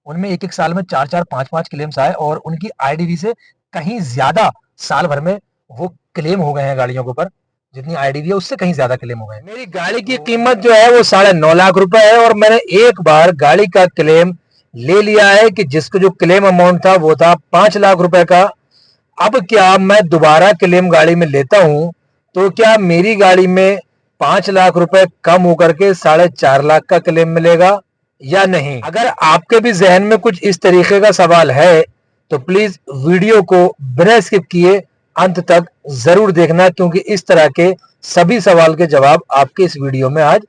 उनमें एक एक साल में चार चार पांच पांच क्लेम्स आए और उनकी आईडीवी से कहीं ज्यादा साल भर में वो क्लेम हो गए हैं गाड़ियों के ऊपर। जितनी आईडीवी है उससे कहीं ज्यादा क्लेम हो गए हैं। मेरी गाड़ी की कीमत जो है वो 9.5 लाख रुपए है और मैंने एक बार गाड़ी का क्लेम ले लिया है कि जिसको जो क्लेम अमाउंट था वो था 5 लाख रुपए का। अब क्या मैं दोबारा क्लेम गाड़ी में लेता हूं तो क्या मेरी गाड़ी में 5 लाख रुपए कम होकर के 4.5 लाख का क्लेम मिलेगा या नहीं? अगर आपके भी जहन में कुछ इस तरीके का सवाल है तो प्लीज वीडियो को बिना स्किप किए अंत तक जरूर देखना, क्योंकि इस तरह के सभी सवाल के जवाब आपके इस वीडियो में आज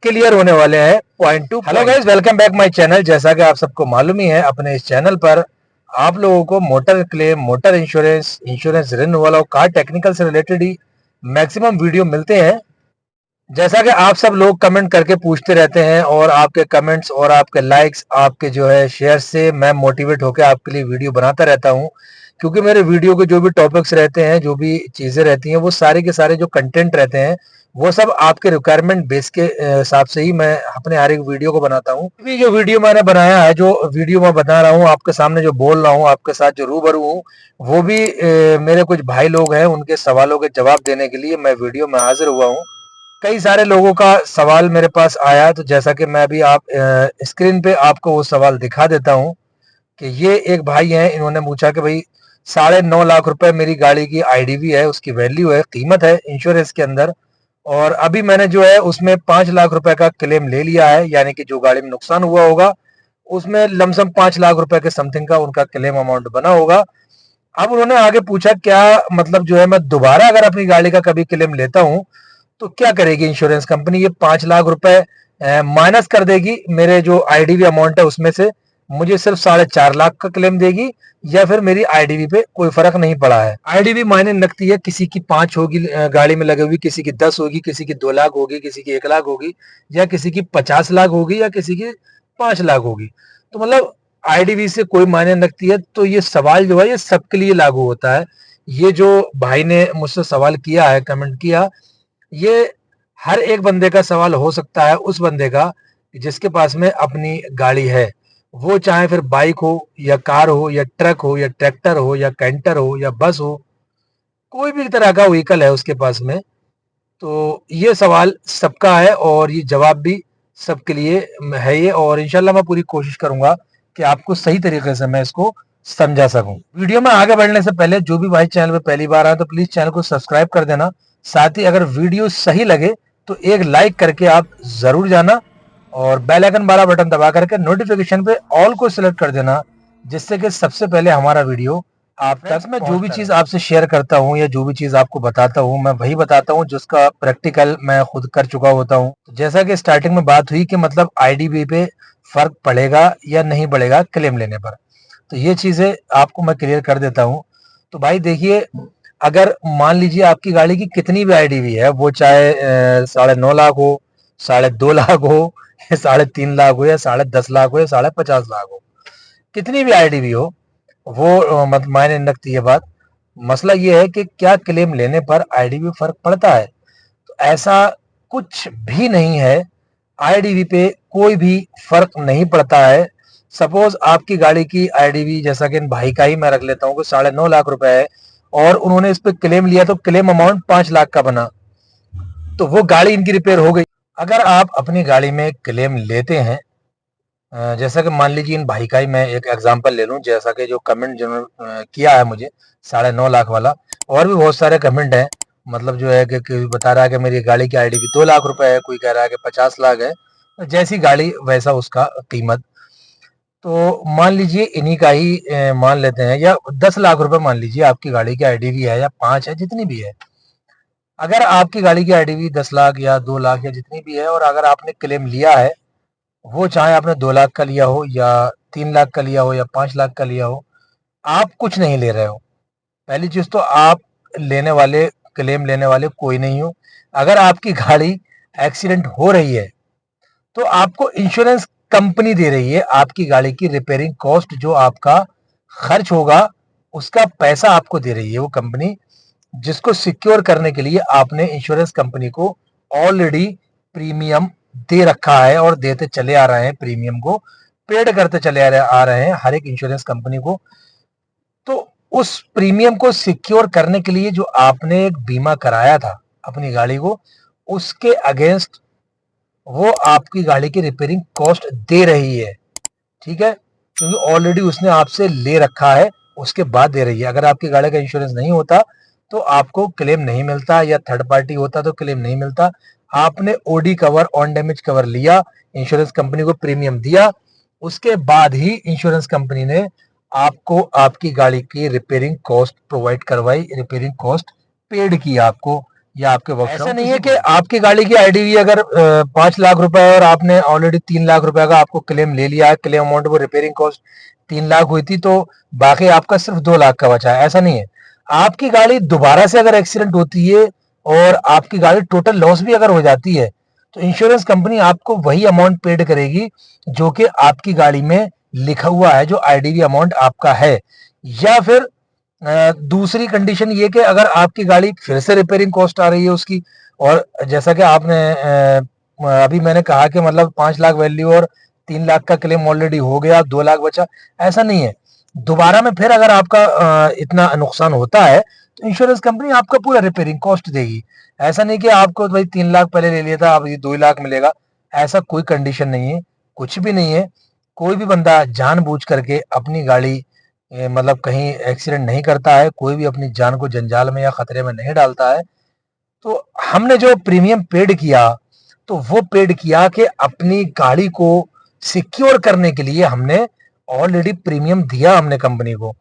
क्लियर होने वाले हैं point two. Hello guys, welcome back my channel. जैसा कि आप सबको मालूम ही है, अपने इस चैनल पर आप लोगों को motor claim, motor insurance, insurance renewal और कार टेक्निकल से रिलेटेड ही मैक्सिमम वीडियो मिलते हैं। जैसा कि आप सब लोग कमेंट करके पूछते रहते हैं और आपके कमेंट्स और आपके लाइक्स, आपके जो है शेयर से मैं मोटिवेट होकर आपके लिए वीडियो बनाता रहता हूं, क्योंकि मेरे वीडियो के जो भी टॉपिक्स रहते हैं, जो भी चीजें रहती हैं, वो सारे के सारे जो कंटेंट रहते हैं वो सब आपके रिक्वायरमेंट बेस के हिसाब से ही मैं अपने हर एक वीडियो को बनाता हूँ। अभी जो वीडियो मैंने बनाया है, जो वीडियो मैं बता रहा हूँ आपके सामने, जो बोल रहा हूँ आपके साथ, जो रूबरू हूँ, वो भी मेरे कुछ भाई लोग हैं, उनके सवालों के जवाब देने के लिए मैं वीडियो में हाजिर हुआ हूँ। कई सारे लोगों का सवाल मेरे पास आया, तो जैसा कि मैं अभी आप स्क्रीन पे आपको वो सवाल दिखा देता हूं कि ये एक भाई हैं, इन्होंने पूछा कि भाई 9.5 लाख रुपए मेरी गाड़ी की आईडीवी है, उसकी वैल्यू है, कीमत है इंश्योरेंस के अंदर, और अभी मैंने जो है उसमें 5 लाख रुपए का क्लेम ले लिया है, यानी कि जो गाड़ी में नुकसान हुआ होगा उसमें लमसम 5 लाख रुपए के समथिंग का उनका क्लेम अमाउंट बना होगा। अब उन्होंने आगे पूछा क्या मतलब जो है मैं दोबारा अगर अपनी गाड़ी का कभी क्लेम लेता हूं तो क्या करेगी इंश्योरेंस कंपनी? ये 5 लाख रुपए माइनस कर देगी मेरे जो आईडीवी अमाउंट है उसमें से, मुझे सिर्फ 4.5 लाख का क्लेम देगी, या फिर मेरी आईडीवी पे कोई फर्क नहीं पड़ा है? आईडीवी मायने रखती है, किसी की 5 होगी गाड़ी में लगे हुई, किसी की 10 होगी, किसी की 2 लाख होगी, किसी की 1 लाख होगी, या किसी की 50 लाख होगी, या किसी की 5 लाख होगी। तो मतलब आईडीवी से कोई मायने रखती है। तो ये सवाल जो है ये सबके लिए लागू होता है। ये जो भाई ने मुझसे सवाल किया है, कमेंट किया, ये हर एक बंदे का सवाल हो सकता है, उस बंदे का जिसके पास में अपनी गाड़ी है, वो चाहे फिर बाइक हो या कार हो या ट्रक हो या ट्रैक्टर हो या कैंटर हो या बस हो, कोई भी तरह का व्हीकल है उसके पास में। तो ये सवाल सबका है और ये जवाब भी सबके लिए है ये, और इंशाल्लाह मैं पूरी कोशिश करूंगा कि आपको सही तरीके से मैं इसको समझा सकूं। वीडियो में आगे बढ़ने से पहले जो भी भाई चैनल पे पहली बार आए तो प्लीज चैनल को सब्सक्राइब कर देना। साथ ही अगर वीडियो सही लगे तो एक लाइक करके आप जरूर जाना, और बेल आइकन वाला बटन दबा करके नोटिफिकेशन पे ऑल को सिलेक्ट कर देना, जिससे कि सबसे पहले हमारा वीडियो आप तक मैं जो भी चीज आपसे शेयर करता हूँ या जो भी चीज आपको बताता हूँ, मैं वही बताता हूँ जिसका प्रैक्टिकल मैं खुद कर चुका होता हूँ। जैसा कि स्टार्टिंग में बात हुई कि मतलब आईडीबी पे फर्क पड़ेगा या नहीं पड़ेगा क्लेम लेने पर, तो ये चीजें आपको मैं क्लियर कर देता हूँ। तो भाई देखिए, अगर मान लीजिए आपकी गाड़ी की कितनी भी आईडीबी है, वो चाहे 9.5 लाख हो, 2.5 लाख हो, 3.5 लाख हो, या 10.5 लाख हो, या 50 लाख हो, कितनी भी आईडीबी हो, वो मत मायने नहीं रखती है बात। मसला ये है कि क्या क्लेम लेने पर आईडीबी फर्क पड़ता है? तो ऐसा कुछ भी नहीं है, आईडीबी पे कोई भी फर्क नहीं पड़ता है। सपोज आपकी गाड़ी की आईडीबी, जैसा कि इन भाई का ही मैं रख लेता हूँ कि 9.5 लाख रुपए है, और उन्होंने इस पे क्लेम लिया तो क्लेम अमाउंट 5 लाख का बना, तो वो गाड़ी इनकी रिपेयर हो गई। अगर आप अपनी गाड़ी में क्लेम लेते हैं, जैसा कि मान लीजिए इन भाई का ही मैं एक एग्जांपल ले लूं, जैसा कि जो कमेंट जिन्होंने किया है मुझे 9.5 लाख वाला, और भी बहुत सारे कमेंट हैं, मतलब जो है कि बता रहा है कि मेरी गाड़ी की आईडी भी 2 लाख रुपए है, कोई कह रहा है कि 50 लाख है, जैसी गाड़ी वैसा उसका कीमत। तो मान लीजिए इन्हीं का ही मान लेते हैं, या 10 लाख रुपए मान लीजिए आपकी गाड़ी की आईडी भी है, या 5 है, जितनी भी है। अगर आपकी गाड़ी की आईडी भी 10 लाख या 2 लाख या जितनी भी है, और अगर आपने क्लेम लिया है, वो चाहे आपने 2 लाख का लिया हो या 3 लाख का लिया हो या 5 लाख का लिया हो, आप कुछ नहीं ले रहे हो। पहली चीज तो आप लेने वाले, क्लेम लेने वाले कोई नहीं हो। अगर आपकी गाड़ी एक्सीडेंट हो रही है तो आपको इंश्योरेंस कंपनी दे रही है आपकी गाड़ी की रिपेयरिंग कॉस्ट, जो आपका खर्च होगा उसका पैसा आपको दे रही है वो कंपनी, जिसको सिक्योर करने के लिए आपने इंश्योरेंस कंपनी को ऑलरेडी प्रीमियम दे रखा है और देते चले आ रहे हैं प्रीमियम को। पेड करते चले आ रहे हैं हर एक इंश्योरेंस कंपनी को। तो उस प्रीमियम को सिक्योर करने के लिए जो आपने एक बीमा कराया था अपनी गाड़ी को, उसके अगेंस्ट वो आपकी गाड़ी की रिपेयरिंग कॉस्ट दे रही है, ठीक है, क्योंकि ऑलरेडी उसने आपसे ले रखा है, उसके बाद दे रही है। अगर आपकी गाड़ी का इंश्योरेंस नहीं होता तो आपको क्लेम नहीं मिलता, या थर्ड पार्टी होता तो क्लेम नहीं मिलता। आपने OD cover, own damage cover लिया, इंश्योरेंस कंपनी को प्रीमियम दिया, उसके बाद ही इंश्योरेंस कंपनी ने आपको आपकी गाड़ी की रिपेयरिंग कॉस्ट प्रोवाइड करवाई, रिपेयरिंग कॉस्ट पेड की आपको, या आपके वर्कशॉप। ऐसा नहीं है कि आपकी गाड़ी की आईडीवी अगर 5 लाख रुपए है और आपने ऑलरेडी 3 लाख रुपए का आपको क्लेम ले लिया है, क्लेम अमाउंट वो रिपेयरिंग कॉस्ट 3 लाख हुई थी, तो बाकी आपका सिर्फ 2 लाख का बचा है। ऐसा नहीं है। आपकी गाड़ी दोबारा से अगर एक्सीडेंट होती है और आपकी गाड़ी टोटल लॉस भी अगर हो जाती है, तो इंश्योरेंस कंपनी आपको वही अमाउंट पेड करेगी जो कि आपकी गाड़ी में लिखा हुआ है, जो आईडीवी अमाउंट आपका है। या फिर दूसरी कंडीशन ये कि अगर आपकी गाड़ी फिर से रिपेयरिंग कॉस्ट आ रही है उसकी, और जैसा कि आपने अभी मैंने कहा कि मतलब 5 लाख वैल्यू और 3 लाख का क्लेम ऑलरेडी हो गया, 2 लाख बचा, ऐसा नहीं है। दोबारा में फिर अगर आपका इतना नुकसान होता है तो इंश्योरेंस कंपनी आपका पूरा रिपेयरिंग कॉस्ट देगी। ऐसा नहीं कि आपको भाई 3 लाख पहले ले लिया था अब ये 2 लाख मिलेगा, ऐसा कोई कंडीशन नहीं है, कुछ भी नहीं है। कोई भी बंदा जानबूझ करके अपनी गाड़ी मतलब कहीं एक्सीडेंट नहीं करता है, कोई भी अपनी जान को जंजाल में या खतरे में नहीं डालता है। तो हमने जो प्रीमियम पेड किया, तो वो पेड किया कि अपनी गाड़ी को सिक्योर करने के लिए हमने ऑलरेडी प्रीमियम दिया हमने कंपनी को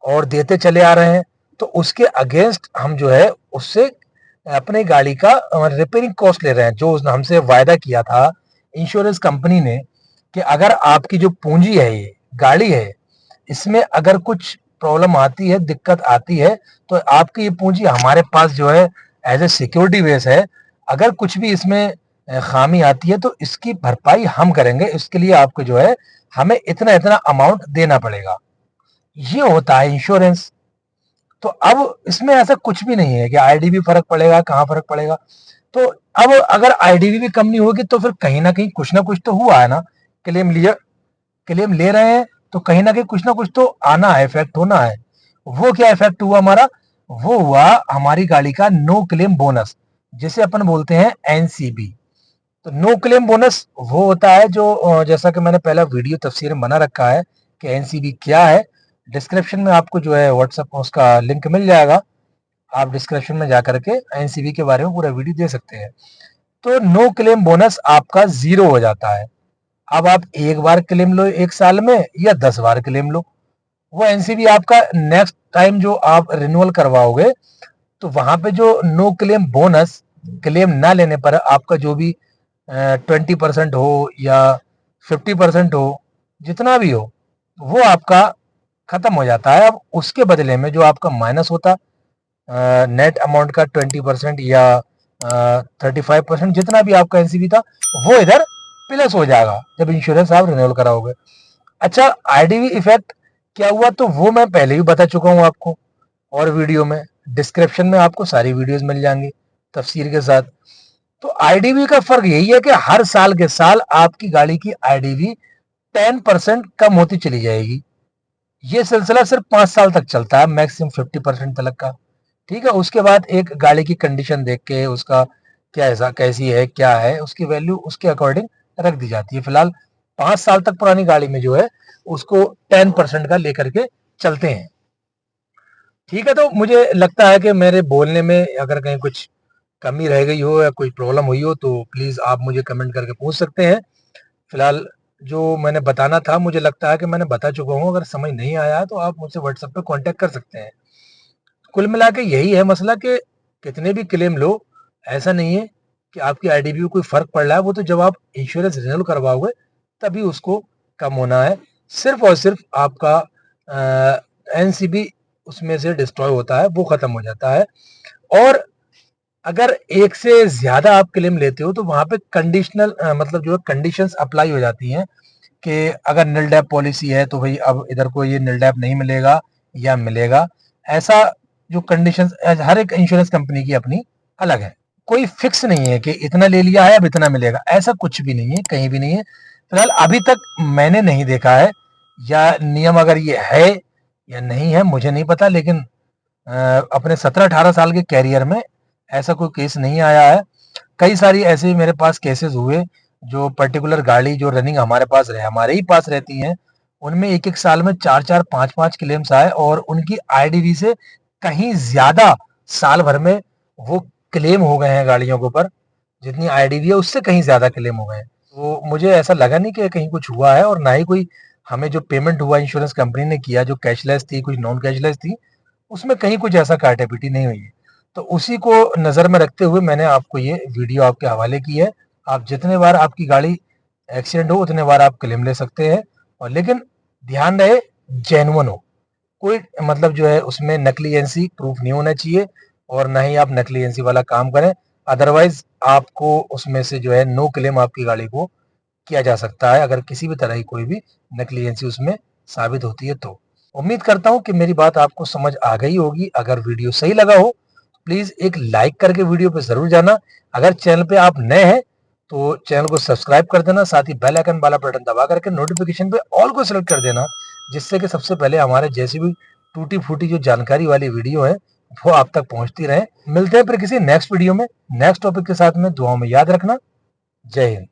और देते चले आ रहे हैं। तो उसके अगेंस्ट हम जो है उससे अपनी गाड़ी का रिपेयरिंग कॉस्ट ले रहे हैं, जो उसने हमसे वायदा किया था इंश्योरेंस कंपनी ने कि अगर आपकी जो पूंजी है, ये गाड़ी है, इसमें अगर कुछ प्रॉब्लम आती है, दिक्कत आती है, तो आपकी ये पूंजी हमारे पास जो है एज ए सिक्योरिटी बेस है। अगर कुछ भी इसमें खामी आती है तो इसकी भरपाई हम करेंगे, इसके लिए आपको जो है हमें इतना इतना अमाउंट देना पड़ेगा। ये होता है इंश्योरेंस। तो अब इसमें ऐसा कुछ भी नहीं है कि आईडीवी फर्क पड़ेगा, कहाँ फर्क पड़ेगा। तो अब अगर आईडीवी भी कम नहीं होगी तो फिर कहीं ना कुछ तो हुआ है ना। क्लेम लिया, क्लेम ले रहे हैं तो कहीं ना कुछ तो आना है, इफेक्ट होना है। वो क्या इफेक्ट हुआ हमारा? वो हुआ हमारी गाड़ी का नो क्लेम बोनस, जिसे अपन बोलते हैं एनसीबी। तो नो क्लेम बोनस वो होता है जो जैसा कि मैंने पहला वीडियो तफसीर में बना रखा है कि एनसीबी क्या है। डिस्क्रिप्शन में आपको जो है व्हाट्सएप उसका लिंक मिल जाएगा, आप डिस्क्रिप्शन में जाकर के एनसीबी के बारे में पूरा वीडियो दे सकते हैं। तो नो क्लेम बोनस आपका 0 हो जाता है। अब आप एक बार क्लेम लो एक साल में या 10 बार क्लेम लो, वो एनसीबी आपका नेक्स्ट टाइम जो आप रिन्यूअल करवाओगे तो वहां पे जो नो क्लेम बोनस, क्लेम ना लेने पर आपका जो भी 20% हो या 50% हो, जितना भी हो, वो आपका खत्म हो जाता है। अब उसके बदले में जो आपका माइनस होता नेट अमाउंट का 20% या 35%, जितना भी आपका एनसीबी था, वो इधर प्लस हो जाएगा जब इंश्योरेंस आप रिन्यूअल कराओगे। अच्छा, आईडीवी इफेक्ट क्या हुआ तो वो मैं पहले ही बता चुका हूँ आपको, और वीडियो में डिस्क्रिप्शन में आपको सारी वीडियोस मिल जाएंगी तफसीर के साथ। तो आईडीवी का फर्क यही है कि हर साल के साल आपकी गाड़ी की आईडीवी 10% कम होती चली जाएगी। ये सिलसिला सिर्फ 5 साल तक चलता है, मैक्सिमम 50% तक का, ठीक है। उसके बाद एक गाड़ी की कंडीशन देख के उसका क्या ऐसा कैसी है क्या है, उसकी वैल्यू उसके अकॉर्डिंग रख दी जाती है। फिलहाल 5 साल तक पुरानी गाड़ी में जो है उसको 10% का लेकर के चलते हैं, ठीक है। तो मुझे लगता है कि मेरे बोलने में अगर कहीं कुछ कमी रह गई हो या कोई प्रॉब्लम हुई हो तो प्लीज आप मुझे कमेंट करके पूछ सकते हैं। फिलहाल जो मैंने बताना था मुझे लगता है कि मैंने बता चुका हूँ। अगर समझ नहीं आया तो आप मुझसे व्हाट्सएप पे कांटेक्ट कर सकते हैं। कुल मिला के यही है मसला कि कितने भी क्लेम लो, ऐसा नहीं है कि आपकी आईडीबी को कोई फर्क पड़ रहा है। वो तो जब आप इंश्योरेंस रिन्यूअल करवाओगे तभी उसको कम होना है। सिर्फ और सिर्फ आपका एनसीबी उसमें से डिस्ट्रॉय होता है, वो खत्म हो जाता है। और अगर एक से ज्यादा आप क्लेम लेते हो तो वहां पे कंडीशनल मतलब जो है कंडीशंस अप्लाई हो जाती हैं कि अगर नील डैप पॉलिसी है तो भाई अब इधर को ये नील डैप नहीं मिलेगा या मिलेगा। ऐसा जो कंडीशंस हर एक इंश्योरेंस कंपनी की अपनी अलग है, कोई फिक्स नहीं है कि इतना ले लिया है अब इतना मिलेगा, ऐसा कुछ भी नहीं है, कहीं भी नहीं है। फिलहाल अभी तक मैंने नहीं देखा है, या नियम अगर ये है या नहीं है मुझे नहीं पता, लेकिन अपने 17-18 साल के कैरियर में ऐसा कोई केस नहीं आया है। कई सारी ऐसे ही मेरे पास केसेस हुए, जो पर्टिकुलर गाड़ी जो रनिंग हमारे ही पास रहती हैं, उनमें एक-एक साल में 4-4 5-5 क्लेम्स आए और उनकी आईडीवी से कहीं ज़्यादा साल भर में वो क्लेम हो गए हैं गाड़ियों के ऊपर। जितनी आईडीवी है उससे कहीं ज़्यादा क्लेम हो गए हैं। तो मुझे ऐसा लगा नहीं कि कहीं कुछ हुआ है, और ना ही कोई हमें जो पेमेंट हुआ इंश्योरेंस कंपनी ने किया, जो कैशलेस थी, कुछ नॉन कैशलेस थी, उसमें कहीं कुछ ऐसा काटा-पीटी नहीं हुई है। तो उसी को नज़र में रखते हुए मैंने आपको ये वीडियो आपके हवाले की है। आप जितने बार आपकी गाड़ी एक्सीडेंट हो उतने बार आप क्लेम ले सकते हैं, और लेकिन ध्यान रहे जेन्युइन हो। कोई मतलब जो है उसमें नकली एनसी प्रूफ नहीं होना चाहिए, और ना ही आप नकली एनसी वाला काम करें। अदरवाइज आपको उसमें से जो है नो क्लेम आपकी गाड़ी को किया जा सकता है, अगर किसी भी तरह की कोई भी नकली एजेंसी उसमें साबित होती है तो। उम्मीद करता हूँ कि मेरी बात आपको समझ आ गई होगी। अगर वीडियो सही लगा हो प्लीज एक लाइक करके वीडियो पे जरूर जाना। अगर चैनल पे आप नए हैं तो चैनल को सब्सक्राइब कर देना, साथ ही बेल आइकन वाला बटन दबा करके नोटिफिकेशन पे ऑल को सिलेक्ट कर देना, जिससे कि सबसे पहले हमारे जैसी भी टूटी फूटी जो जानकारी वाली वीडियो है वो आप तक पहुंचती रहे। मिलते हैं फिर किसी नेक्स्ट वीडियो में नेक्स्ट टॉपिक के साथ में। दुआओं में याद रखना। जय हिंद।